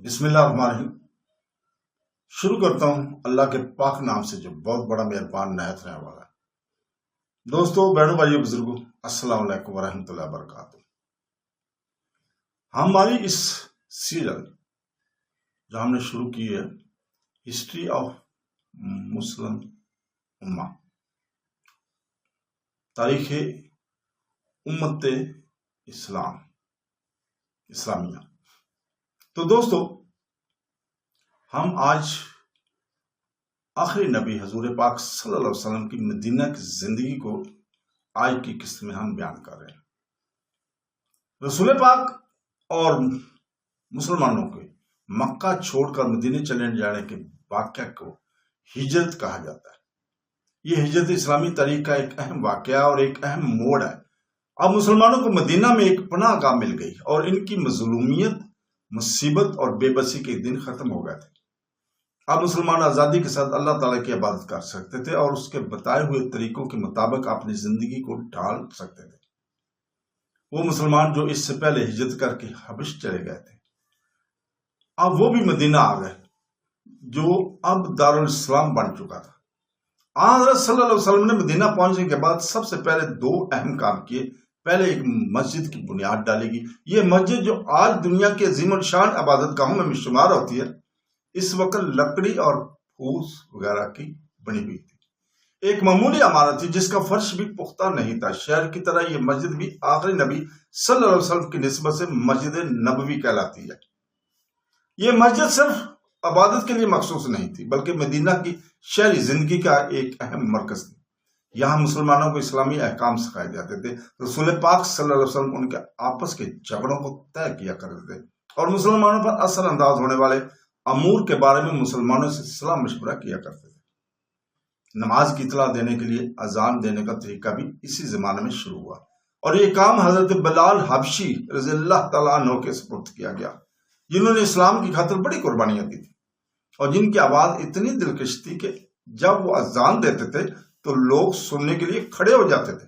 بسم اللہ الرحمن الرحیم۔ شروع کرتا ہوں اللہ کے پاک نام سے جو بہت بڑا مہربان نہایت رہنے والا ہے۔ دوستو، بہنوں، بھائیو، بزرگوں، السلام علیکم ورحمۃ اللہ وبرکاتہ۔ ہماری اس سیریل جو ہم نے شروع کی ہے، ہسٹری آف مسلم امہ، تاریخ امت اسلامیہ۔ تو دوستو، ہم آج آخری نبی حضور پاک صلی اللہ علیہ وسلم کی مدینہ کی زندگی کو آج کی قسط میں ہم بیان کر رہے ہیں۔ رسول پاک اور مسلمانوں کے مکہ چھوڑ کر مدینہ چلے جانے کے واقعہ کو ہجرت کہا جاتا ہے۔ یہ ہجرت اسلامی تاریخ کا ایک اہم واقعہ اور ایک اہم موڑ ہے۔ اب مسلمانوں کو مدینہ میں ایک پناہ گاہ مل گئی اور ان کی مظلومیت، مصیبت اور بے بسی کے دن ختم ہو گئے تھے۔ اب مسلمان آزادی کے ساتھ اللہ تعالیٰ کی عبادت کر سکتے تھے اور اس کے بتائے ہوئے طریقوں کے مطابق اپنی زندگی کو ڈھال سکتے تھے۔ وہ مسلمان جو اس سے پہلے ہجرت کر کے حبش چلے گئے تھے، اب وہ بھی مدینہ آ گئے، جو اب دارالاسلام بن چکا تھا۔ حضرت صلی اللہ علیہ وسلم نے مدینہ پہنچنے کے بعد سب سے پہلے دو اہم کام کیے۔ پہلے ایک مسجد کی بنیاد ڈالی گئی۔ یہ مسجد جو آج دنیا کے عظیم الشان عبادت گاہوں میں شمار ہوتی ہے، اس وقت لکڑی اور پھوس وغیرہ کی بنی ہوئی تھی۔ ایک معمولی عمارت تھی جس کا فرش بھی پختہ نہیں تھا۔ شہر کی طرح یہ مسجد بھی آخری نبی صلی اللہ علیہ وسلم کی نسبت سے مسجد نبوی کہلاتی ہے۔ یہ مسجد صرف عبادت کے لیے مخصوص نہیں تھی، بلکہ مدینہ کی شہری زندگی کا ایک اہم مرکز تھی۔ یہاں مسلمانوں کو اسلامی احکام سکھائے جاتے تھے۔ رسول پاک صلی اللہ علیہ وسلم ان کے آپس کے جھگڑوں کو طے کیا کرتے تھے اور مسلمانوں پر اثر انداز ہونے والے امور کے بارے میں مسلمانوں سے صلاح مشورہ کیا کرتے تھے۔ نماز کی اطلاع دینے کے لیے اذان دینے کا طریقہ بھی اسی زمانے میں شروع ہوا اور یہ کام حضرت بلال حبشی رضی اللہ تعالیٰ عنہ کے سپرد کیا گیا، جنہوں نے اسلام کی خاطر بڑی قربانیاں دی تھی اور جن کی آواز اتنی دلکش تھی کہ جب وہ اذان دیتے تھے تو لوگ سننے کے لیے کھڑے ہو جاتے تھے۔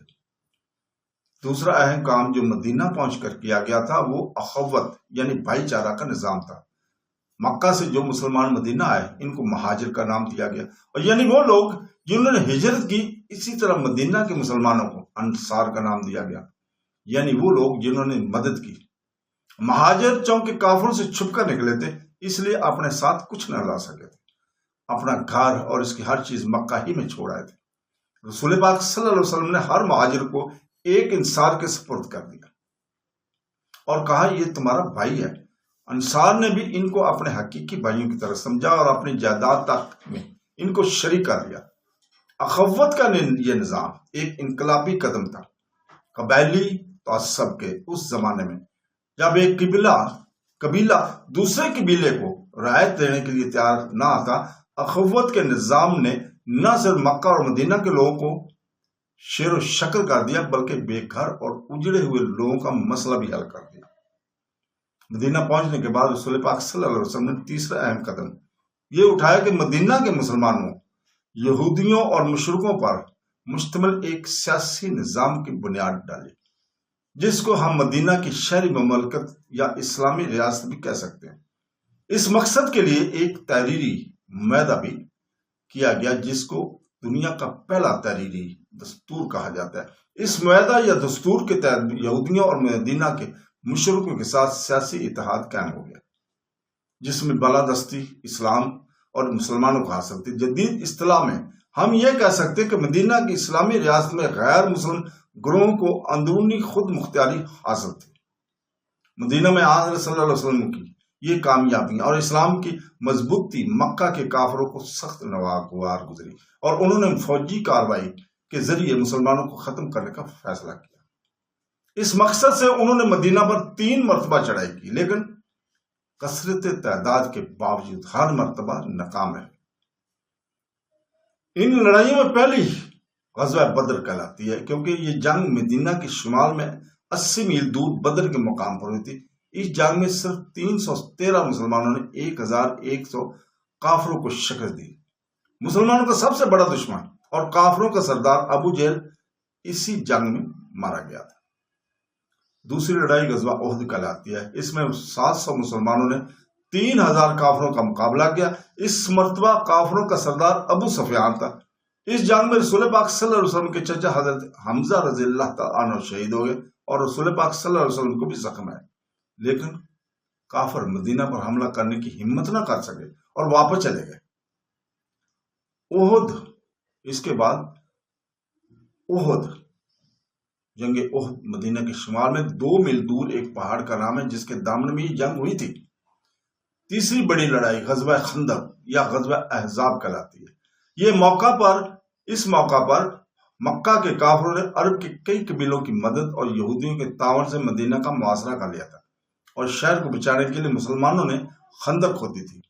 دوسرا اہم کام جو مدینہ پہنچ کر کیا گیا تھا وہ اخوت یعنی بھائی چارہ کا نظام تھا۔ مکہ سے جو مسلمان مدینہ آئے ان کو مہاجر کا نام دیا گیا، اور یعنی وہ لوگ جنہوں نے ہجرت کی۔ اسی طرح مدینہ کے مسلمانوں کو انصار کا نام دیا گیا، یعنی وہ لوگ جنہوں نے مدد کی۔ مہاجر چونکہ کافروں سے چھپ کر نکلے تھے، اس لیے اپنے ساتھ کچھ نہ لا سکے تھے، اپنا گھر اور اس کی ہر چیز مکہ ہی میں چھوڑ آئے تھے۔ رسول پاک صلی اللہ علیہ وسلم نے ہر مہاجر کو ایک انصار کے سپرد کر دیا اور کہا یہ تمہارا بھائی ہے۔ انصار نے بھی ان کو اپنے حقیقی بھائیوں کی طرح سمجھا اور اپنی جائیداد تک میں ان کو شریک کر لیا۔ اخوت کا یہ نظام ایک انقلابی قدم تھا۔ قبائلی تعصب کے اس زمانے میں جب ایک قبیلہ دوسرے قبیلے کو رعایت دینے کے لیے تیار نہ آتا، اخوت کے نظام نے نہ صرف مکہ اور مدینہ کے لوگوں کو شیر و شکل کر دیا، بلکہ بے گھر اور اجڑے ہوئے لوگوں کا مسئلہ بھی حل کر دیا۔ مدینہ پہنچنے کے بعد رسول پاک صلی اللہ علیہ وسلم نے تیسرا اہم قدم یہ اٹھایا کہ مدینہ کے مسلمانوں، یہودیوں اور مشرکوں پر مشتمل ایک سیاسی نظام کی بنیاد ڈالی، جس کو ہم مدینہ کی شہری مملکت یا اسلامی ریاست بھی کہہ سکتے ہیں۔ اس مقصد کے لیے ایک تحریری معاہدہ بھی کیا گیا، جس کو دنیا کا پہلا تحریری دستور کہا جاتا ہے۔ اس معاہدہ یا دستور کے تحت یہودیوں اور مدینہ کے مشرکوں کے ساتھ سیاسی اتحاد قائم ہو گیا، جس میں بالادستی اسلام اور مسلمانوں کو حاصل تھی۔ جدید اصطلاح میں ہم یہ کہہ سکتے ہیں کہ مدینہ کی اسلامی ریاست میں غیر مسلم گروہوں کو اندرونی خود مختاری حاصل تھی۔ مدینہ میں حضرت صلی اللہ علیہ وسلم کی یہ کامیابی اور اسلام کی مضبوطی مکہ کے کافروں کو سخت ناگوار گزری اور انہوں نے فوجی کارروائی کے ذریعے مسلمانوں کو ختم کرنے کا فیصلہ کیا۔ اس مقصد سے انہوں نے مدینہ پر 3 مرتبہ چڑھائی کی، لیکن کثرت تعداد کے باوجود ہر مرتبہ ناکام رہے۔ ان لڑائیوں میں پہلی غزوہ بدر کہلاتی ہے، کیونکہ یہ جنگ مدینہ کے شمال میں 80 میل دور بدر کے مقام پر ہوئی تھی۔ اس جنگ میں صرف 313 مسلمانوں نے 1100 کافروں کو شکست دی۔ مسلمانوں کا سب سے بڑا دشمن اور کافروں کا سردار ابو جہل اسی جنگ میں مارا گیا تھا۔ دوسری لڑائی غزوہ احد کہلاتی ہے۔ اس میں 700 مسلمانوں نے 3000 کافروں کا مقابلہ کیا۔ اس مرتبہ کافروں کا سردار ابو سفیان تھا۔ اس جنگ میں رسول پاک صلی اللہ علیہ وسلم کے چچا حضرت حمزہ رضی اللہ تعالیٰ عنہ شہید ہو گئے اور رسول پاک صلی اللہ علیہ وسلم کو بھی زخم ہے، لیکن کافر مدینہ پر حملہ کرنے کی ہمت نہ کر سکے اور واپس چلے گئے۔ احد، اس کے بعد احد، جنگ احد مدینہ کے شمال میں 2 میل دور ایک پہاڑ کا نام ہے جس کے دامن میں یہ جنگ ہوئی تھی۔ تیسری بڑی لڑائی غزوہ خندق یا غزوہ احزاب کہلاتی ہے۔ اس موقع پر مکہ کے کافروں نے عرب کے کئی قبیلوں کی مدد اور یہودیوں کے تعاون سے مدینہ کا محاصرہ کر لیا تھا اور شہر کو بچانے کے لیے مسلمانوں نے خندق کھودی تھی۔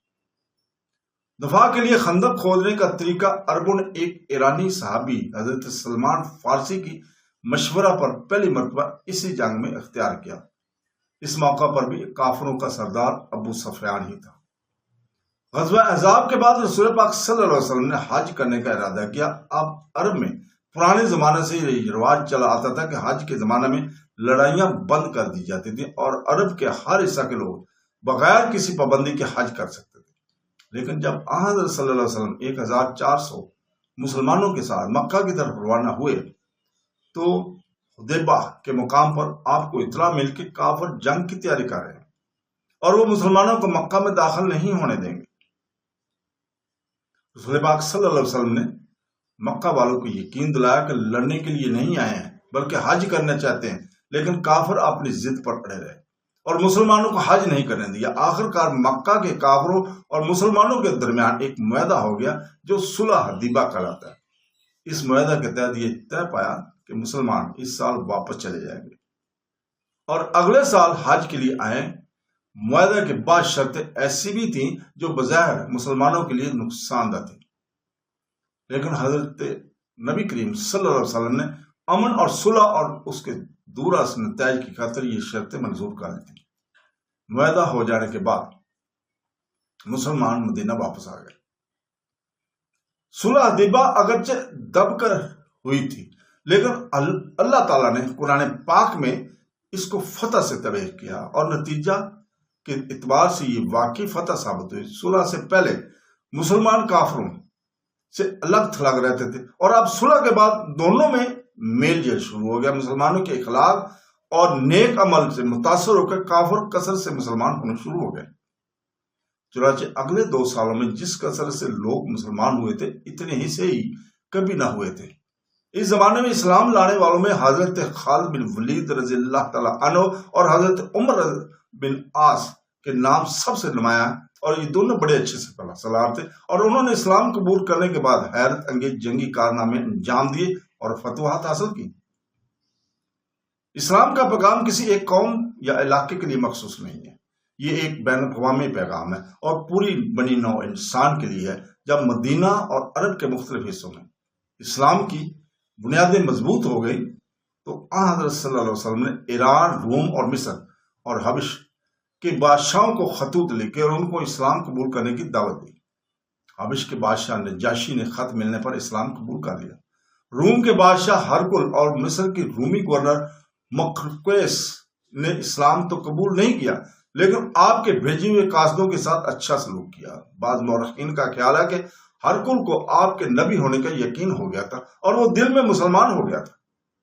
دفاع کے لیے خندق کھودنے کا طریقہ عربوں نے ایک ایرانی صحابی حضرت سلمان فارسی کی مشورہ پر پہلی مرتبہ اسی جنگ میں اختیار کیا۔ اس موقع پر بھی کافروں کا سردار ابو سفیان ہی تھا۔ غزوہ احزاب کے بعد رسول پاک صلی اللہ علیہ وسلم نے حج کرنے کا ارادہ کیا۔ اب عرب میں پرانے زمانے سے یہ رواج چلا آتا تھا کہ حج کے زمانے میں لڑائیاں بند کر دی جاتی تھیں اور عرب کے ہر حصہ کے لوگ بغیر کسی پابندی کے حج کر سکتے تھے۔ لیکن جب حضرت صلی اللہ علیہ وسلم 1400 مسلمانوں کے ساتھ مکہ کی طرف روانہ ہوئے تو حدیبیہ کے مقام پر آپ کو اطلاع مل کہ کافر جنگ کی تیاری کر رہے ہیں اور وہ مسلمانوں کو مکہ میں داخل نہیں ہونے دیں گے۔ رسول پاک صلی اللہ علیہ وسلم نے مکہ والوں کو یقین دلایا کہ لڑنے کے لیے نہیں آئے ہیں بلکہ حج کرنا چاہتے ہیں، لیکن کافر اپنی ضد پر اڑے رہے اور مسلمانوں کو حج نہیں کرنے دیا۔ آخر کار مکہ کے کافروں اور مسلمانوں کے درمیان ایک معاہدہ ہو گیا جو صلح حدیبیہ کہلاتا ہے۔ اس معاہدہ کے تحت یہ طے پایا کہ مسلمان اس سال واپس چلے جائیں گے اور اگلے سال حج کے لیے آئیں۔ معاہدہ کے بعد شرطیں ایسی بھی تھیں جو بظاہر مسلمانوں کے لیے نقصان دہ تھیں، لیکن حضرت نبی کریم صلی اللہ علیہ وسلم نے امن اور صلح اور اس کے دور نتائج کی خاطر یہ شرطیں منظور کر لی تھیں۔ معاہدہ ہو جانے کے بعد مسلمان مدینہ واپس آ گئے۔ صلح حدیبیہ اگرچہ دب کر ہوئی تھی، لیکن اللہ تعالیٰ نے قرآن پاک میں اس کو فتح سے تبیر کیا اور نتیجہ کے اعتبار سے یہ واقعی فتح ثابت ہوئی۔ صلح سے پہلے مسلمان کافروں سے الگ تھلگ رہتے تھے اور اب صلح کے بعد دونوں میں میل جول شروع ہو گیا۔ مسلمانوں کے اخلاق اور نیک عمل سے متاثر ہو کر کافر کثرت سے مسلمان ہونے شروع ہو گئے۔ چنانچہ اگلے 2 سالوں میں جس کثرت سے لوگ مسلمان ہوئے تھے اتنے ہی سے ہی کبھی نہ ہوئے تھے۔ اس زمانے میں اسلام لانے والوں میں حضرت خالد بن ولید رضی اللہ تعالیٰ عنہ اور حضرت عمر بن عاص کے نام سب سے نمایاں، اور یہ دونوں بڑے اچھے سے سالار تھے اور انہوں نے اسلام قبول کرنے کے بعد حیرت انگیز جنگی کارنامے انجام دیے اور فتوحات حاصل کی۔ اسلام کا پیغام کسی ایک قوم یا علاقے کے لیے مخصوص نہیں ہے، یہ ایک بین الاقوامی پیغام ہے اور پوری بنی نوع انسان کے لیے ہے۔ جب مدینہ اور عرب کے مختلف حصوں میں اسلام کی بنیادیں مضبوط ہو گئی تو حضرت صلی اللہ علیہ وسلم نے ایران، روم اور مصر اور حبش کے بادشاہوں کو خطوط لکھے اور ان کو اسلام قبول کرنے کی دعوت دی۔ حبش کے بادشاہ نجاشی نے خط ملنے پر اسلام قبول کر لیا۔ روم کے بادشاہ ہرقل اور مصر کے رومی گورنر مقوقیس نے اسلام تو قبول نہیں کیا لیکن آپ کے بھیجے ہوئے قاصدوں کے ساتھ اچھا سلوک کیا۔ بعض مورخین کا خیال ہے کہ ہرقل کو آپ کے نبی ہونے کا یقین ہو گیا تھا اور وہ دل میں مسلمان ہو گیا تھا،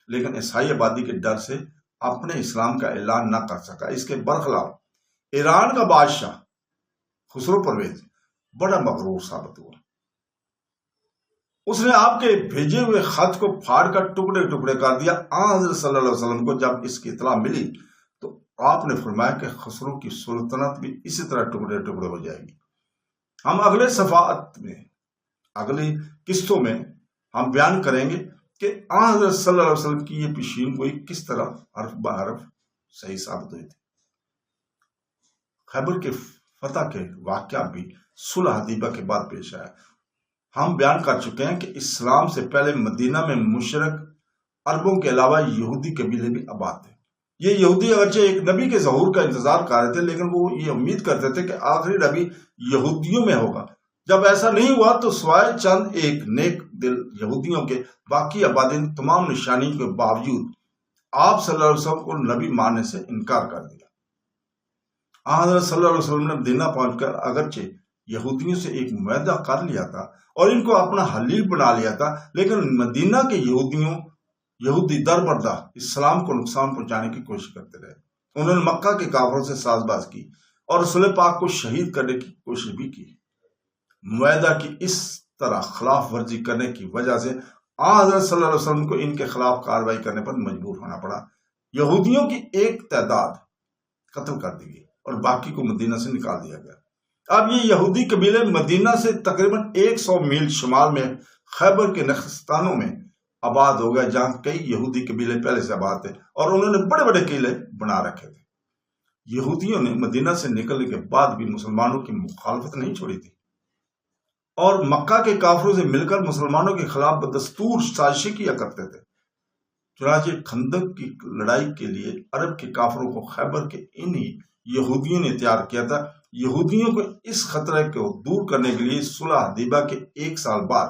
لیکن عیسائی آبادی کے ڈر سے اپنے اسلام کا اعلان نہ کر سکا۔ اس کے برخلاف ایران کا بادشاہ خسرو پرویز بڑا مغرور ثابت ہوا۔ اس نے آپ کے بھیجے ہوئے خط کو پھاڑ کر ٹکڑے ٹکڑے کر دیا۔ حضرت صلی اللہ علیہ وسلم کو جب اس کی اطلاع ملی تو آپ نے فرمایا کہ خسرو کی سلطنت بھی اسی طرح ٹکڑے ٹکڑے ہو جائے گی۔ ہم اگلے صفحات میں، اگلی قسطوں میں ہم بیان کریں گے کہ حضرت صلی اللہ علیہ وسلم کی یہ پیشین گوئی کس طرح حرف بہ حرف صحیح ثابت ہوئی تھی۔ خیبر کے فتح کے واقعہ بھی صلح حدیبیہ کے بعد پیش آیا۔ ہم بیان کر چکے ہیں کہ اسلام سے پہلے مدینہ میں مشرک عربوں کے علاوہ یہودی قبیلے بھی آباد تھے۔ یہ یہودی اگرچہ ایک نبی کے ظہور کا انتظار کر رہے تھے لیکن وہ یہ امید کرتے تھے کہ آخری نبی یہودیوں میں ہوگا۔ جب ایسا نہیں ہوا تو سوائے چند ایک نیک دل یہودیوں کے باقی آبادی نے تمام نشانیوں کے باوجود آپ صلی اللہ علیہ وسلم کو نبی ماننے سے انکار کر دیا۔ حضرت صلی اللہ علیہ وسلم نے مدینہ پہنچ کر اگرچہ یہودیوں سے ایک معاہدہ کر لیا تھا اور ان کو اپنا حلیف بنا لیا تھا، لیکن مدینہ کے یہودی در بردار اسلام کو نقصان پہنچانے کی کوشش کرتے رہے۔ انہوں نے مکہ کے کافروں سے ساز باز کی اور رسول پاک کو شہید کرنے کی کوشش بھی کی۔ معاہدہ کی اس طرح خلاف ورزی کرنے کی وجہ سے حضرت صلی اللہ علیہ وسلم کو ان کے خلاف کارروائی کرنے پر مجبور ہونا پڑا۔ یہودیوں کی ایک تعداد قتل کر دی گئی اور باقی کو مدینہ سے نکال دیا گیا۔ اب یہ یہودی قبیلے مدینہ سے تقریباً 100 میل شمال میں خیبر کے نخستانوں میں آباد ہو گئے، جہاں کئی یہودی قبیلے پہلے سے آباد تھے اور انہوں نے بڑے بڑے قلعے بنا رکھے تھے۔ یہودیوں نے مدینہ سے نکلنے کے بعد بھی مسلمانوں کی مخالفت نہیں چھوڑی تھی اور مکہ کے کافروں سے مل کر مسلمانوں کے خلاف بدستور سازشیں کیا کرتے تھے۔ چنانچہ خندق کی لڑائی کے لیے عرب کے کافروں کو خیبر کے انہی یہودیوں نے تیار کیا تھا۔ یہودیوں کو اس خطرے کو دور کرنے کے لیے صلح حدیبیہ کے 1 سال بعد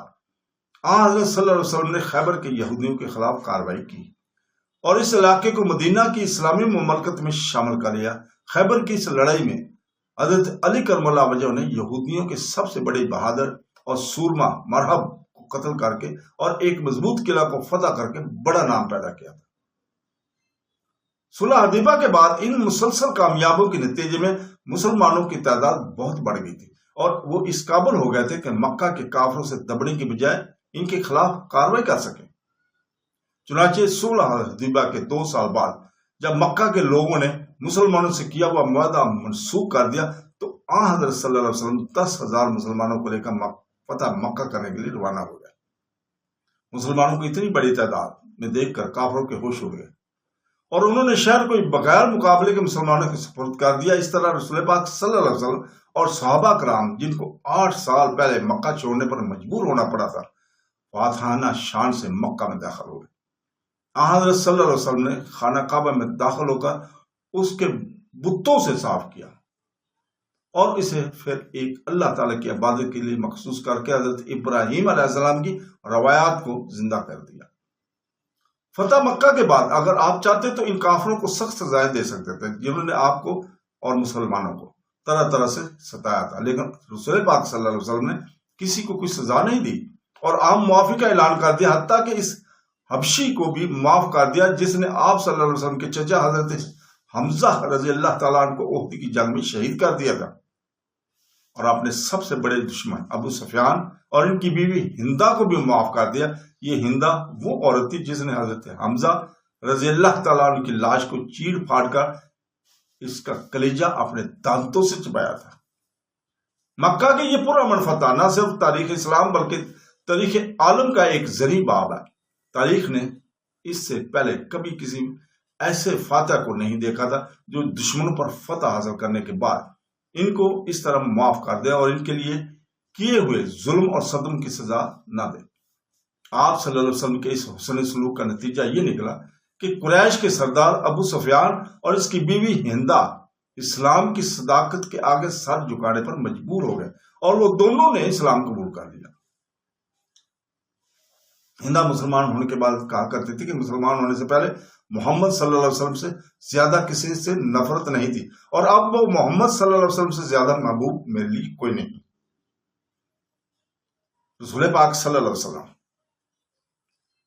حضرت صلی اللہ علیہ وسلم نے خیبر کے یہودیوں کے خلاف کارروائی کی اور اس علاقے کو مدینہ کی اسلامی مملکت میں شامل کر لیا۔ خیبر کی اس لڑائی میں حضرت علی کرم اللہ وجہ نے یہودیوں کے سب سے بڑے بہادر اور سورما مرہب کو قتل کر کے اور ایک مضبوط قلعہ کو فتح کر کے بڑا نام پیدا کیا تھا۔ صلح حدیبیہ کے بعد ان مسلسل کامیابیوں کے نتیجے میں مسلمانوں کی تعداد بہت بڑھ گئی تھی اور وہ اس قابل ہو گئے تھے کہ مکہ کے کافروں سے دبنے کی بجائے ان کے خلاف کارروائی کر سکیں۔ چنانچہ صلح حدیبیہ کے 2 سال بعد جب مکہ کے لوگوں نے مسلمانوں سے کیا ہوا معاہدہ منسوخ کر دیا تو حضرت صلی اللہ علیہ وسلم 10,000 مسلمانوں کو لے کر فتح مکہ کرنے کے لیے روانہ ہو گئے۔ مسلمانوں کی اتنی بڑی تعداد میں دیکھ کر کافروں کے ہوش اڑ گئے اور انہوں نے شہر کو بغیر مقابلے کے مسلمانوں کے سپرد کر دیا۔ اس طرح رسول پاک صلی اللہ علیہ وسلم اور صحابہ کرام، جن کو 8 سال پہلے مکہ چھوڑنے پر مجبور ہونا پڑا تھا، فاتحانہ شان سے مکہ میں داخل ہو گئے۔ حضرت صلی اللہ علیہ وسلم نے خانہ کعبہ میں داخل ہو کر اس کے بتوں سے صاف کیا اور اسے پھر ایک اللہ تعالیٰ کی عبادت کے لیے مخصوص کر کے حضرت ابراہیم علیہ السلام کی روایات کو زندہ کر دیا۔ فتح مکہ کے بعد اگر آپ چاہتے تو ان کافروں کو سخت سزائیں دے سکتے تھے، جنہوں نے آپ کو اور مسلمانوں کو طرح طرح سے ستایا تھا، لیکن رسول پاک صلی اللہ علیہ وسلم نے کسی کو کوئی سزا نہیں دی اور عام معافی کا اعلان کر دیا، حتیٰ کہ اس حبشی کو بھی معاف کر دیا جس نے آپ صلی اللہ علیہ وسلم کے چچا حضرت حمزہ رضی اللہ تعالیٰ عنہ کو احد کی جنگ میں شہید کر دیا تھا، اور اپنے سب سے بڑے دشمن ابو سفیان اور ان کی بیوی ہندا کو بھی معاف کر دیا۔ یہ ہندا وہ عورت تھی جس نے حضرت حمزہ رضی اللہ تعالیٰ عنہ کی لاش کو چیڑ پھاڑ کر اس کا کلیجہ اپنے دانتوں سے چبایا تھا۔ مکہ کی یہ پرامن فتح نہ صرف تاریخ اسلام بلکہ تاریخ عالم کا ایک زرعی باب ہے۔ تاریخ نے اس سے پہلے کبھی کسی ایسے فاتح کو نہیں دیکھا تھا جو دشمنوں پر فتح حاصل کرنے کے بعد ان کو اس طرح معاف کر دے اور ان کے لیے کیے ہوئے ظلم اور صدم کی سزا نہ دے۔ آپ صلی اللہ علیہ وسلم کے اس حسن سلوک کا نتیجہ یہ نکلا کہ قریش کے سردار ابو سفیان اور اس کی بیوی ہندا اسلام کی صداقت کے آگے سر جھکانے پر مجبور ہو گئے اور وہ دونوں نے اسلام قبول کر لیا۔ ہندا مسلمان ہونے کے بعد کہا کرتی تھی کہ مسلمان ہونے سے پہلے محمد صلی اللہ علیہ وسلم سے زیادہ کسی سے نفرت نہیں تھی، اور اب وہ محمد صلی اللہ علیہ وسلم سے زیادہ محبوب میرے لیے کوئی نہیں۔ رسول پاک صلی اللہ علیہ وسلم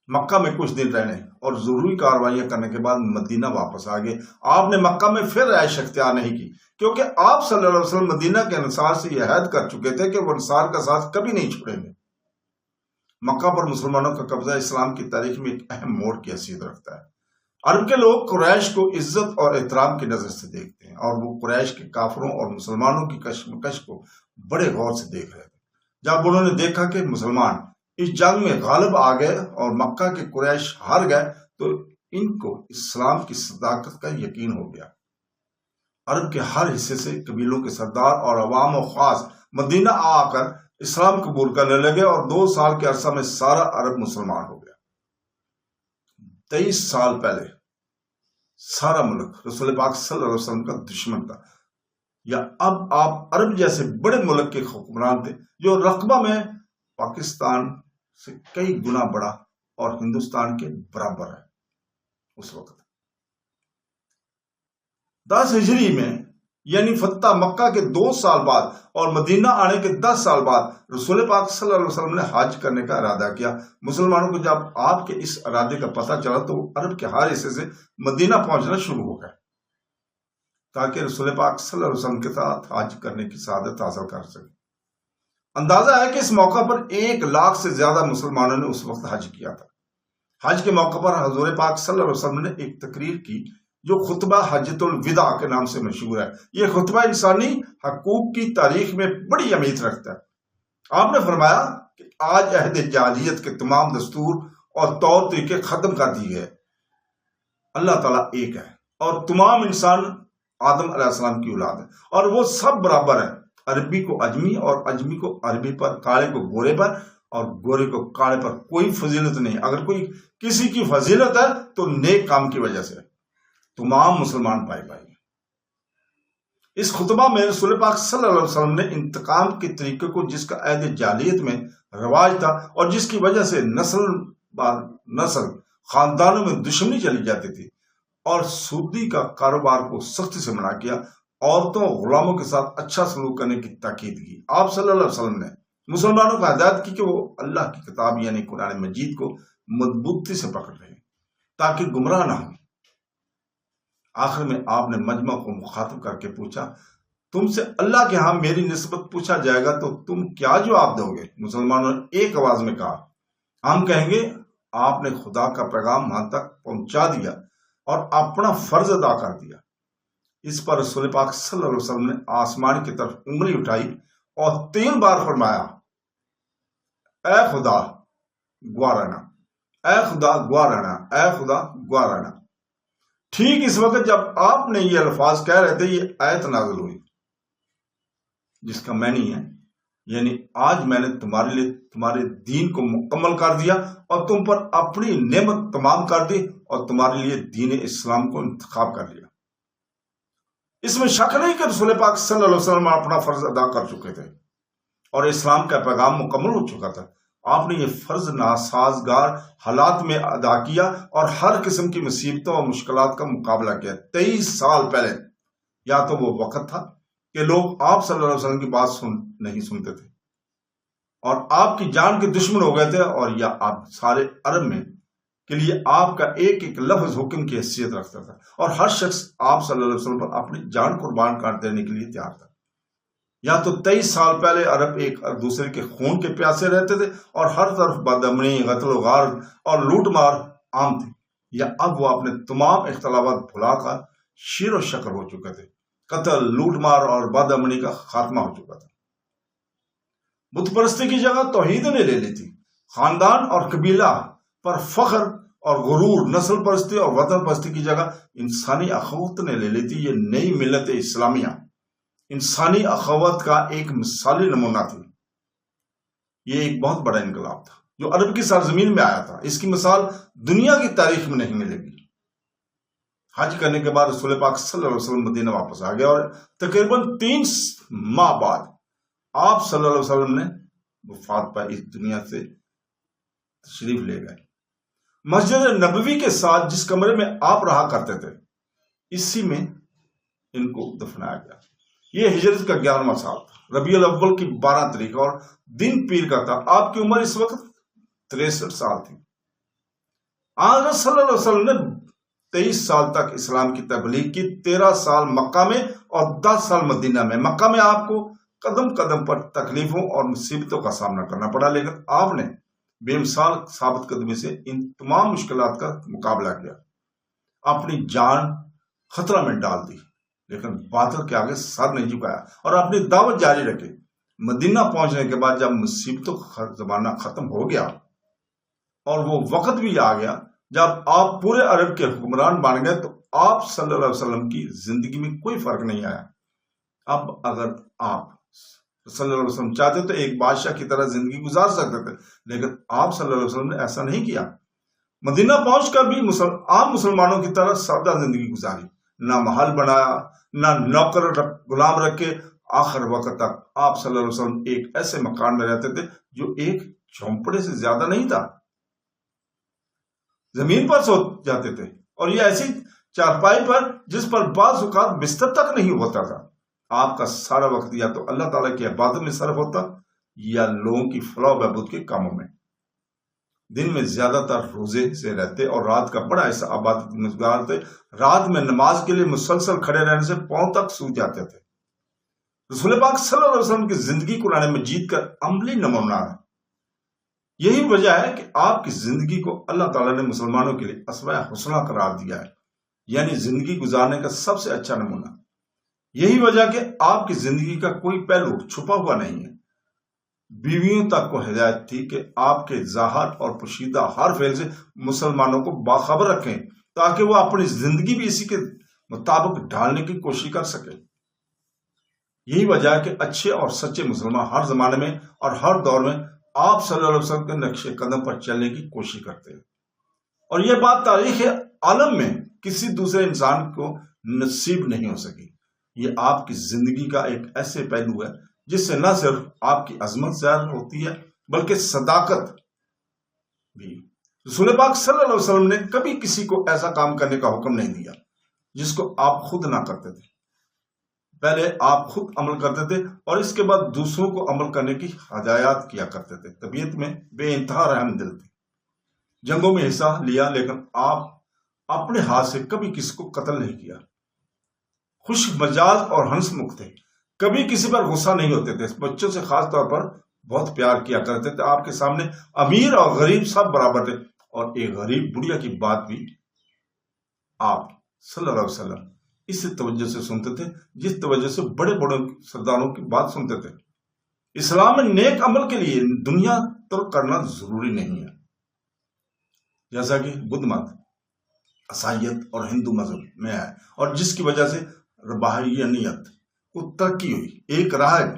مکہ میں کچھ دن رہنے اور ضروری کاروائیاں کرنے کے بعد مدینہ واپس آ گئے۔ آپ نے مکہ میں پھر رہائش اختیار نہیں کی، کیونکہ آپ صلی اللہ علیہ وسلم مدینہ کے انصار سے یہ عہد کر چکے تھے کہ وہ انصار کا ساتھ کبھی نہیں چھوڑیں گے۔ مکہ پر مسلمانوں کا قبضہ اسلام کی تاریخ میں ایک اہم موڑ کی حیثیت رکھتا ہے۔ عرب کے لوگ قریش کو عزت اور احترام کی نظر سے دیکھتے ہیں، اور وہ قریش کے کافروں اور مسلمانوں کی کشمکش کو بڑے غور سے دیکھ رہے تھے۔ جب انہوں نے دیکھا کہ مسلمان اس جنگ میں غالب آ گئے اور مکہ کے قریش ہار گئے تو ان کو اسلام کی صداقت کا یقین ہو گیا۔ عرب کے ہر حصے سے قبیلوں کے سردار اور عوام و خاص مدینہ آ کر اسلام قبول کرنے لگے اور 2 سال کے عرصہ میں سارا عرب مسلمان ہو گیا۔ 23 سال پہلے سارا ملک رسول پاک صلی اللہ علیہ وسلم کا دشمن تھا، یا اب آپ عرب جیسے بڑے ملک کے حکمران تھے جو رقبہ میں پاکستان سے کئی گنا بڑا اور ہندوستان کے برابر ہے۔ اس وقت 10 ہجری میں یعنی فتح مکہ کے 2 سال بعد اور مدینہ آنے کے 10 سال بعد رسول پاک صلی اللہ علیہ وسلم نے حج کرنے کا ارادہ کیا۔ مسلمانوں کو جب آپ کے اس ارادے کا پتہ چلا تو عرب کے ہر حصے سے مدینہ پہنچنا شروع ہو گئے تاکہ رسول پاک صلی اللہ علیہ وسلم کے ساتھ حج کرنے کی سعادت حاصل کر سکے۔ اندازہ ہے کہ اس موقع پر 1 لاکھ سے زیادہ مسلمانوں نے اس وقت حج کیا تھا۔ حج کے موقع پر حضور پاک صلی اللہ علیہ وسلم نے ایک تقریر کی جو خطبہ حجۃ الوداع کے نام سے مشہور ہے۔ یہ خطبہ انسانی حقوق کی تاریخ میں بڑی اہمیت رکھتا ہے۔ آپ نے فرمایا کہ آج عہد جاہلیت کے تمام دستور اور طور طریقے ختم کر دیے گئے۔ اللہ تعالیٰ ایک ہے اور تمام انسان آدم علیہ السلام کی اولاد ہے اور وہ سب برابر ہیں۔ عربی کو اجمی اور اجمی کو عربی پر، کالے کو گورے پر اور گورے کو کالے پر کوئی فضیلت نہیں۔ اگر کوئی کسی کی فضیلت ہے تو نیک کام کی وجہ سے۔ تمام مسلمان بھائی بھائی۔ اس خطبہ میں رسول پاک صلی اللہ علیہ وسلم نے انتقام کے طریقے کو، جس کا عہد جاہلیت میں رواج تھا اور جس کی وجہ سے نسل بعد نسل خاندانوں میں دشمنی چلی جاتی تھی، اور سودی کا کاروبار کو سختی سے منع کیا، عورتوں غلاموں کے ساتھ اچھا سلوک کرنے کی تاکید کی۔ آپ صلی اللہ علیہ وسلم نے مسلمانوں کو ہدایت کی کہ وہ اللہ کی کتاب یعنی قرآن مجید کو مضبوطی سے پکڑ رہے تاکہ گمراہ نہ ہوں۔ آخر میں آپ نے مجمع کو مخاطب کر کے پوچھا، تم سے اللہ کے ہاں میری نسبت پوچھا جائے گا تو تم کیا جواب دو گے؟ مسلمانوں نے ایک آواز میں کہا، ہم کہیں گے آپ نے خدا کا پیغام ہم تک پہنچا دیا اور اپنا فرض ادا کر دیا۔ اس پر رسول پاک صلی اللہ علیہ وسلم نے آسمان کی طرف انگلی اٹھائی اور 3 بار فرمایا، اے خدا گوارنا، اے خدا گوارنا، اے خدا گوارنا۔ ٹھیک اس وقت جب آپ نے یہ الفاظ کہہ رہے تھے، یہ آیت نازل ہوئی جس کا معنی ہے یعنی آج میں نے تمہارے لیے تمہارے دین کو مکمل کر دیا اور تم پر اپنی نعمت تمام کر دی اور تمہارے لیے دین اسلام کو انتخاب کر لیا۔ اس میں شک نہیں کہ رسول پاک صلی اللہ علیہ وسلم اپنا فرض ادا کر چکے تھے اور اسلام کا پیغام مکمل ہو چکا تھا۔ آپ نے یہ فرض ناسازگار حالات میں ادا کیا اور ہر قسم کی مصیبتوں اور مشکلات کا مقابلہ کیا۔ 23 سال پہلے یا تو وہ وقت تھا کہ لوگ آپ صلی اللہ علیہ وسلم کی بات نہیں سنتے تھے اور آپ کی جان کے دشمن ہو گئے تھے، اور یا آپ سارے عرب میں کے لیے آپ کا ایک ایک لفظ حکم کی حیثیت رکھتا تھا اور ہر شخص آپ صلی اللہ علیہ وسلم پر اپنی جان قربان کر دینے کے لیے تیار تھا۔ یا تو 23 سال پہلے عرب ایک دوسرے کے خون کے پیاسے رہتے تھے اور ہر طرف بدامنی، قتل و غارت اور لوٹ مار عام تھی، یا اب وہ اپنے تمام اختلافات بھلا کر شیر و شکر ہو چکے تھے۔ قتل، لوٹ مار اور بدامنی کا خاتمہ ہو چکا تھا۔ بت پرستی کی جگہ توحید نے لے لی تھی۔ خاندان اور قبیلہ پر فخر اور غرور، نسل پرستی اور وطن پرستی کی جگہ انسانی اخوت نے لے لی تھی۔ یہ نئی ملت اسلامیہ انسانی اخوت کا ایک مثالی نمونہ تھی۔ یہ ایک بہت بڑا انقلاب تھا جو عرب کی سرزمین میں آیا تھا۔ اس کی مثال دنیا کی تاریخ میں نہیں ملے گی۔ حج کرنے کے بعد رسول پاک صلی اللہ علیہ وسلم مدینہ واپس آ گیا اور تقریباً 3 ماہ بعد آپ صلی اللہ علیہ وسلم نے وفات پائی، اس دنیا سے تشریف لے گئے۔ مسجد نبوی کے ساتھ جس کمرے میں آپ رہا کرتے تھے، اسی میں ان کو دفنایا گیا۔ یہ ہجرت کا 11واں سال تھا، ربیع الاول کی 12 تاریخ اور دن پیر کا تھا۔ آپ کی عمر اس وقت 63 سال تھی۔ آج صلی اللہ علیہ وسلم نے 23 سال تک اسلام کی تبلیغ کی، 13 سال مکہ میں اور 10 سال مدینہ میں۔ مکہ میں آپ کو قدم قدم پر تکلیفوں اور مصیبتوں کا سامنا کرنا پڑا، لیکن آپ نے بے مثال ثابت قدمی سے ان تمام مشکلات کا مقابلہ کیا، اپنی جان خطرہ میں ڈال دی، لیکن باطل کے آگے سر نہیں جھکایا اور اپنی دعوت جاری رکھی۔ مدینہ پہنچنے کے بعد جب مصیبتوں کا زمانہ ختم ہو گیا اور وہ وقت بھی آ گیا جب آپ پورے عرب کے حکمران بن گئے، تو آپ صلی اللہ علیہ وسلم کی زندگی میں کوئی فرق نہیں آیا۔ اب اگر آپ صلی اللہ علیہ وسلم چاہتے تو ایک بادشاہ کی طرح زندگی گزار سکتے تھے، لیکن آپ صلی اللہ علیہ وسلم نے ایسا نہیں کیا۔ مدینہ پہنچ کر بھی عام مسلمانوں کی طرح سادہ زندگی گزاری، نہ محل بنایا، نہ نوکر غلام رکھے۔ آخر وقت تک آپ صلی اللہ علیہ وسلم ایک ایسے مکان میں رہتے تھے جو ایک جھونپڑے سے زیادہ نہیں تھا، زمین پر سو جاتے تھے، اور یہ ایسی چارپائی پر جس پر بعض اوقات بستر تک نہیں ہوتا تھا۔ آپ کا سارا وقت یا تو اللہ تعالیٰ کی عبادت میں صرف ہوتا یا لوگوں کی فلاح و بہبود کے کاموں میں۔ دن میں زیادہ تر روزے سے رہتے اور رات کا بڑا حصہ عبادت میں گزارتے۔ رات میں نماز کے لیے مسلسل کھڑے رہنے سے پاؤں تک سوج جاتے تھے۔ رسول پاک صلی اللہ علیہ وسلم کی زندگی قرآن مجید کا عملی نمونہ ہے۔ یہی وجہ ہے کہ آپ کی زندگی کو اللہ تعالیٰ نے مسلمانوں کے لیے اسوہ حسنہ قرار دیا ہے، یعنی زندگی گزارنے کا سب سے اچھا نمونہ۔ یہی وجہ کہ آپ کی زندگی کا کوئی پہلو چھپا ہوا نہیں ہے۔ بیویوں تک کو ہدایت تھی کہ آپ کے ظاہر اور پوشیدہ ہر فعل سے مسلمانوں کو باخبر رکھیں تاکہ وہ اپنی زندگی بھی اسی کے مطابق ڈھالنے کی کوشش کر سکے۔ یہی وجہ ہے کہ اچھے اور سچے مسلمان ہر زمانے میں اور ہر دور میں آپ صلی اللہ علیہ وسلم کے نقش قدم پر چلنے کی کوشش کرتے ہیں، اور یہ بات تاریخ عالم میں کسی دوسرے انسان کو نصیب نہیں ہو سکی۔ یہ آپ کی زندگی کا ایک ایسے پہلو ہے جس سے نہ صرف آپ کی عظمت ظاہر ہوتی ہے بلکہ صداقت بھی۔ رسول پاک صلی اللہ علیہ وسلم نے کبھی کسی کو ایسا کام کرنے کا حکم نہیں دیا جس کو آپ خود نہ کرتے تھے۔ پہلے آپ خود عمل کرتے تھے اور اس کے بعد دوسروں کو عمل کرنے کی ہدایات کیا کرتے تھے۔ طبیعت میں بے انتہا رحم دل تھے، جنگوں میں حصہ لیا لیکن آپ اپنے ہاتھ سے کبھی کسی کو قتل نہیں کیا۔ خوش مزاج اور ہنس مکھ تھے، کبھی کسی پر غصہ نہیں ہوتے تھے، بچوں سے خاص طور پر بہت پیار کیا کرتے تھے۔ آپ کے سامنے امیر اور غریب سب برابر تھے، اور ایک غریب بڑھیا کی بات بھی آپ صلی اللہ علیہ وسلم اس توجہ سے سنتے تھے جس توجہ سے بڑے بڑے سرداروں کی بات سنتے تھے۔ اسلام میں نیک عمل کے لیے دنیا ترک کرنا ضروری نہیں ہے، جیسا کہ بدھ مت، عیسائیت اور ہندو مذہب میں ہے، اور جس کی وجہ سے رباہیانیت کو ترقی ہوئی۔ ایک راہب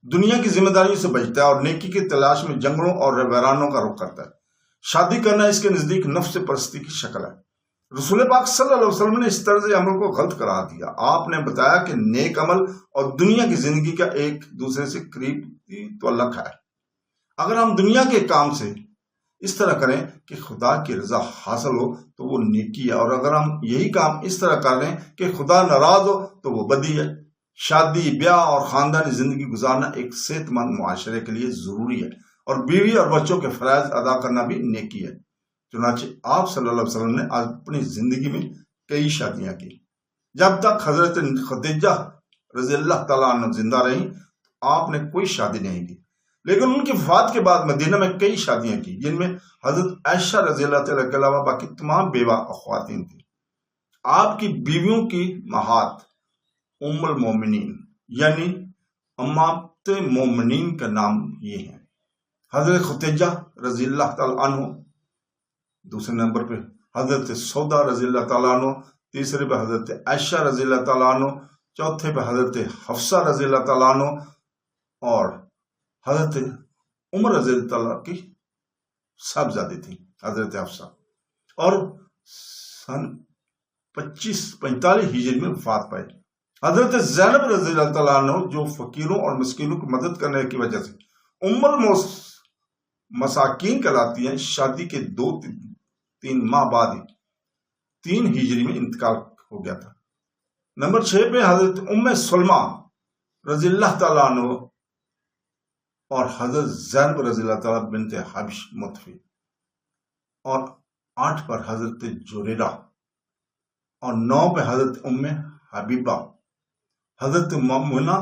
دنیا کی ذمہ داریوں سے بچتا ہے اور نیکی کی تلاش میں جنگلوں اور ویرانوں کا رخ کرتا ہے۔ شادی کرنا اس کے نزدیک نفس پرستی کی شکل ہے۔ رسول پاک صلی اللہ علیہ وسلم نے اس طرز عمل کو غلط قرار دیا۔ آپ نے بتایا کہ نیک عمل اور دنیا کی زندگی کا ایک دوسرے سے قریبی تعلق ہے۔ اگر ہم دنیا کے کام سے اس طرح کریں کہ خدا کی رضا حاصل ہو تو وہ نیکی ہے، اور اگر ہم یہی کام اس طرح کر لیں کہ خدا ناراض ہو تو وہ بدی ہے۔ شادی، بیاہ اور خاندانی زندگی گزارنا ایک صحت مند معاشرے کے لیے ضروری ہے، اور بیوی اور بچوں کے فرائض ادا کرنا بھی نیکی ہے۔ چنانچہ آپ صلی اللہ علیہ وسلم نے اپنی زندگی میں کئی شادیاں کی۔ جب تک حضرت خدیجہ رضی اللہ تعالیٰ عنہ زندہ رہیں آپ نے کوئی شادی نہیں کی، لیکن ان کی وفات کے بعد مدینہ میں کئی شادیاں کی، جن میں حضرت عائشہ رضی اللہ تعالیٰ کے علاوہ باقی تمام بیوہ خواتین تھیں۔ آپ کی بیویوں کی مہات ام المومنین یعنی امہات مومنین کا نام یہ ہے: حضرت خدیجہ رضی اللہ تعالیٰ عنہ، دوسرے نمبر پہ حضرت سودا رضی اللہ تعالیٰ عنہ، تیسرے پہ حضرت عائشہ رضی اللہ تعالیٰ عنہ، چوتھے پہ حضرت حفصہ رضی اللہ تعالیٰ عنہ، اور حضرت عمر رضی اللہ تعالیٰ کی صاحبزادی تھی حضرت حفصہ، اور سن 45 ہجری میں وفات پائی۔ حضرت زینب رضی اللہ تعالیٰ عنہ جو فقیروں اور مسکینوں کی مدد کرنے کی وجہ سے ام المساکین کہلاتی ہیں، شادی کے 2-3 ماہ بعد 3 ہجری میں انتقال ہو گیا تھا۔ نمبر 6 پہ حضرت ام سلمہ رضی اللہ تعالیٰ عنہ اور حضرت زینب رضی اللہ تعالیٰ بنت حبش مطفی، اور 8 پر حضرت جوریرہ، اور 9 پہ حضرت ام حبیبہ، حضرت مؤمنہ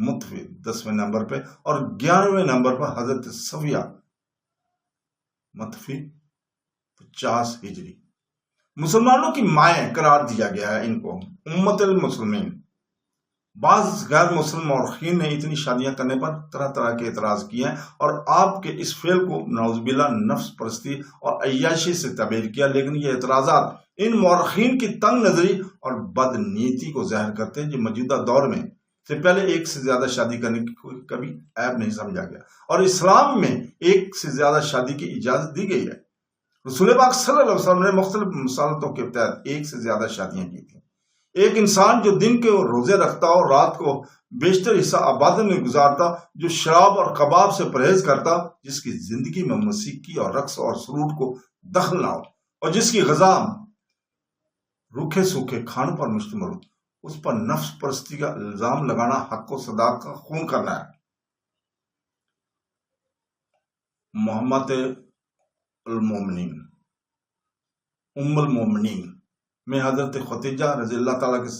مطفی 10ویں نمبر پہ، اور 11ویں نمبر پر حضرت صفیہ مطفی 50 ہجری۔ مسلمانوں کی مائیں قرار دیا گیا ہے ان کو، امت المسلمین۔ بعض غیر مسلم مورخین نے اتنی شادیاں کرنے پر طرح طرح کے اعتراض کیے ہیں اور آپ کے اس فعل کو نعوذ باللہ نفس پرستی اور عیاشی سے تعبیر کیا، لیکن یہ اعتراضات ان مورخین کی تنگ نظری اور بد نیتی کو ظاہر کرتے ہیں جو موجودہ دور میں سے پہلے ایک سے زیادہ شادی کرنے کی کبھی عیب نہیں سمجھا گیا، اور اسلام میں ایک سے زیادہ شادی کی اجازت دی گئی ہے۔ رسول پاک صلی اللہ علیہ وسلم نے مختلف مصالحتوں کے تحت ایک سے زیادہ شادیاں کی تھیں۔ ایک انسان جو دن کے روزے رکھتا اور رات کو بیشتر حصہ عبادت میں گزارتا، جو شراب اور کباب سے پرہیز کرتا، جس کی زندگی میں موسیقی اور رقص اور سرور کو دخل نہ ہو، اور جس کی غذا روکھے سوکھے کھانوں پر مشتمل ہو، اس پر نفس پرستی کا الزام لگانا حق و صداقت کا خون کرنا ہے۔ محمد المومنین ام المومنین میں حضرت خدیجہ رضی اللہ تعالیٰ کے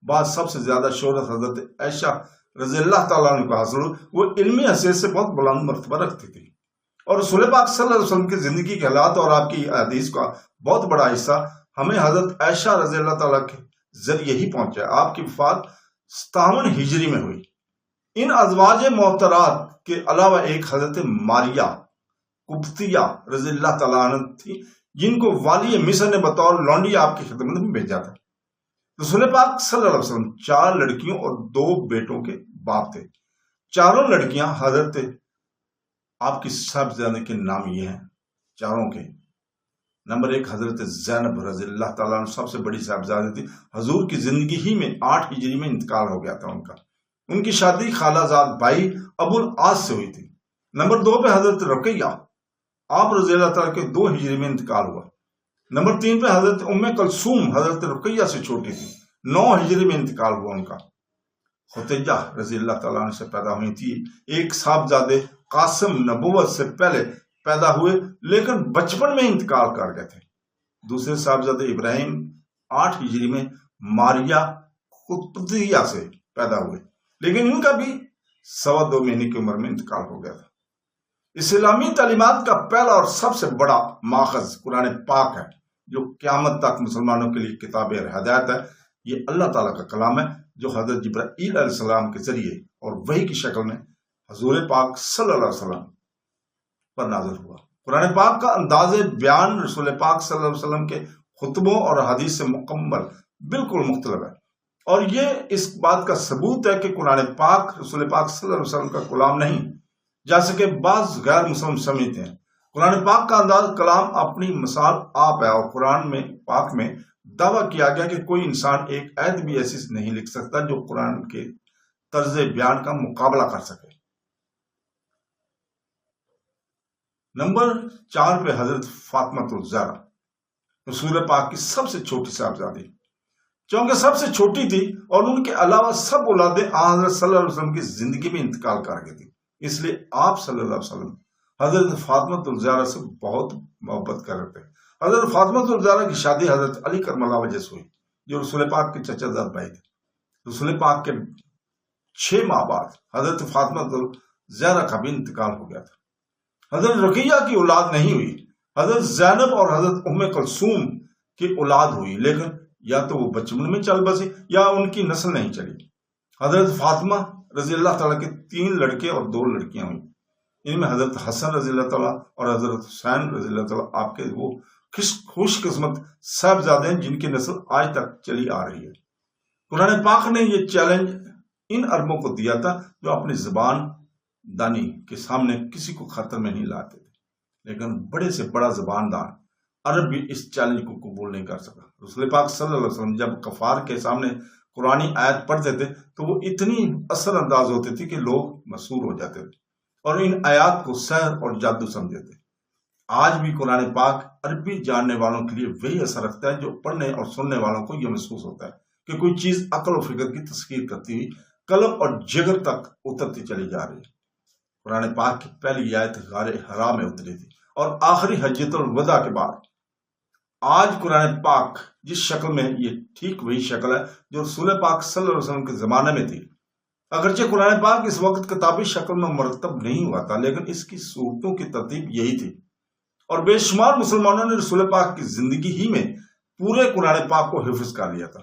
بعد سب سے زیادہ شہرت حضرت عائشہ رضی اللہ تعالیٰ عنہ کو حاصل ہوئی۔ وہ علمی حیثیت سے بہت بلند مرتبہ رکھتی تھی، اور رسول پاک صلی اللہ علیہ وسلم کی زندگی کے حالات اور آپ کی حدیث کا بہت بڑا حصہ ہمیں حضرت عائشہ رضی اللہ تعالیٰ کے ذریعے ہی پہنچا۔ آپ کی وفات 57 ہجری میں ہوئی۔ ان ازواج محترات کے علاوہ ایک حضرت ماریہ قبطیہ رضی اللہ تعالیٰ عنہ تھی، جن کو والی مصر نے بطور لونڈی آپ کی خدمت میں بھیجا تھا۔ رسول پاک صلی اللہ علیہ وسلم 4 لڑکیوں اور 2 بیٹوں کے باپ تھے۔ چاروں لڑکیاں حضرت آپ کی صاحبزادے کے نام یہ ہیں چاروں کے۔ نمبر 1 حضرت زینب رضی اللہ تعالیٰ عنہ سب سے بڑی صاحبزادی تھی۔ حضور کی زندگی ہی میں 8 ہجری میں انتقال ہو گیا تھا ان کا۔ ان کی شادی خالہ زاد بھائی ابو العاص سے ہوئی تھی۔ نمبر 2 پہ حضرت رقیہ، آپ رضی اللہ تعالیٰ کے 2 ہجری میں انتقال ہوا۔ نمبر 3 پہ حضرت ام کلثوم حضرت رقیہ سے چھوٹی تھی، 9 ہجری میں انتقال ہوا ان کا۔ خدیجہ رضی اللہ تعالیٰ عنہ سے پیدا ہوئی تھی۔ ایک صاحبزادے قاسم نبوت سے پہلے پیدا ہوئے لیکن بچپن میں انتقال کر گئے تھے۔ دوسرے صاحبزادے ابراہیم 8 ہجری میں ماریہ قبطیہ سے پیدا ہوئے، لیکن ان کا بھی 2.25 مہینے کی عمر میں انتقال ہو گیا تھا۔ اسلامی تعلیمات کا پہلا اور سب سے بڑا ماخذ قرآن پاک ہے، جو قیامت تک مسلمانوں کے لیے کتاب ہدایت ہے۔ یہ اللہ تعالیٰ کا کلام ہے جو حضرت جبرائیل علیہ السلام کے ذریعے اور وحی کی شکل میں حضور پاک صلی اللہ علیہ وسلم پر نازل ہوا۔ قرآن پاک کا انداز بیان رسول پاک صلی اللہ علیہ وسلم کے خطبوں اور حدیث سے مکمل بالکل مختلف ہے، اور یہ اس بات کا ثبوت ہے کہ قرآن پاک رسول پاک صلی اللہ علیہ وسلم کا کلام نہیں، جیسے کہ بعض غیر مسلم سمجھتے ہیں۔ قرآن پاک کا انداز کلام اپنی مثال آپ ہے، اور قرآن میں پاک میں دعویٰ کیا گیا کہ کوئی انسان ایک آیت بھی ایسی نہیں لکھ سکتا جو قرآن کے طرز بیان کا مقابلہ کر سکے۔ نمبر 4 پہ حضرت فاطمہ الزہرا، رسول پاک کی سب سے چھوٹی صاحبزادی، چونکہ سب سے چھوٹی تھی اور ان کے علاوہ سب اولادیں حضرت صلی اللہ علیہ وسلم کی زندگی میں انتقال کر گئی تھی، اس لیے آپ صلی اللہ علیہ وسلم حضرت فاطمہ الزہرا سے بہت محبت کر رہے تھے۔ حضرت فاطمہ الزہرا کی شادی حضرت علی کرم اللہ وجہ سے ہوئی، جو رسول پاک کے چچا زاد بھائی تھے۔ رسول پاک کے 6 ماہ بعد حضرت فاطمہ الزہرا کا بھی انتقال ہو گیا تھا۔ حضرت رقیہ کی اولاد نہیں ہوئی۔ حضرت زینب اور حضرت ام کلثوم کی اولاد ہوئی، لیکن یا تو وہ بچپن میں چل بسی یا ان کی نسل نہیں چلی۔ حضرت فاطمہ رضی اللہ تعالیٰ کے 3 لڑکے اور 2 لڑکیاں ہوئیں۔ ان میں حضرت حسن رضی اللہ تعالیٰ اور حضرت حسین رضی اللہ تعالیٰ آپ کے وہ خوش قسمت صاحبزادے ہیں جن کی نسل آج تک چلی آ رہی ہے۔ قرآن پاک نے یہ چیلنج ان عربوں کو دیا تھا جو اپنی زبان دانی کے سامنے کسی کو خطر میں نہیں لاتے تھے، لیکن بڑے سے بڑا زبان دان عرب بھی اس چیلنج کو قبول نہیں کر سکا۔ رسول پاک صلی اللہ علیہ وسلم جب کفار کے سامنے قرآنی آیت پڑھتے تھے تو وہ اتنی اثر انداز ہوتے تھے کہ لوگ مسحور ہو جاتے تھے اور ان آیات کو سحر اور جادو سمجھتے تھے۔ آج بھی قرآن پاک عربی جاننے والوں کے لیے وہی اثر رکھتا ہے جو پڑھنے اور سننے والوں کو یہ محسوس ہوتا ہے کہ کوئی چیز عقل و فکر کی تسخیر کرتی ہوئی قلب اور جگر تک اترتی چلی جا رہی ہے۔ قرآن پاک کی پہلی آیت غار حرا میں اتری تھی، اور آخری حجۃ الوداع کے بعد آج قرآن پاک جس شکل میں یہ ٹھیک وہی شکل ہے جو رسول پاک صلی اللہ علیہ وسلم کے زمانے میں تھی۔ اگرچہ قرآن پاک اس وقت کتابی شکل میں مرتب نہیں ہوا تھا، لیکن اس کی صورتوں کی ترتیب یہی تھی، اور بے شمار مسلمانوں نے رسول پاک کی زندگی ہی میں پورے قرآن پاک کو حفظ کر لیا تھا۔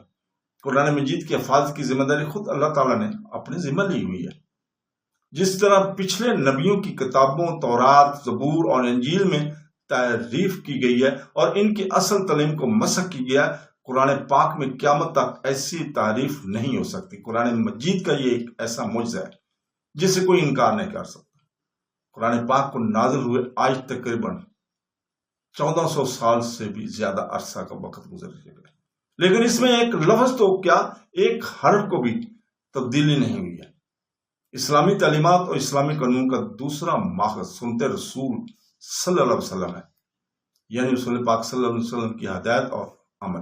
قرآن مجید کی حفاظت کی ذمہ داری خود اللہ تعالیٰ نے اپنے ذمہ لی ہوئی ہے۔ جس طرح پچھلے نبیوں کی کتابوں تورات، زبور اور انجیل میں تعریف کی گئی ہے اور ان کی اصل تعلیم کو مسخ کی گیا ہے، قرآن پاک میں قیامت تک ایسی تعریف نہیں ہو سکتی۔ قرآن مجید کا یہ ایک ایسا معجزہ ہے جسے کوئی انکار نہیں کر سکتا۔ قرآن پاک کو نازل ہوئے آج تقریباً 1400 سال سے بھی زیادہ عرصہ کا وقت گزر گیا، لیکن اس میں ایک لفظ تو کیا ایک حرف کو بھی تبدیلی نہیں ہوئی ہے۔ اسلامی تعلیمات اور اسلامی قانون کا دوسرا ماخذ سنت رسول صلی اللہ علیہ وسلم ہے، یعنی رسول پاک صلی اللہ علیہ وسلم کی ہدایت اور عمل۔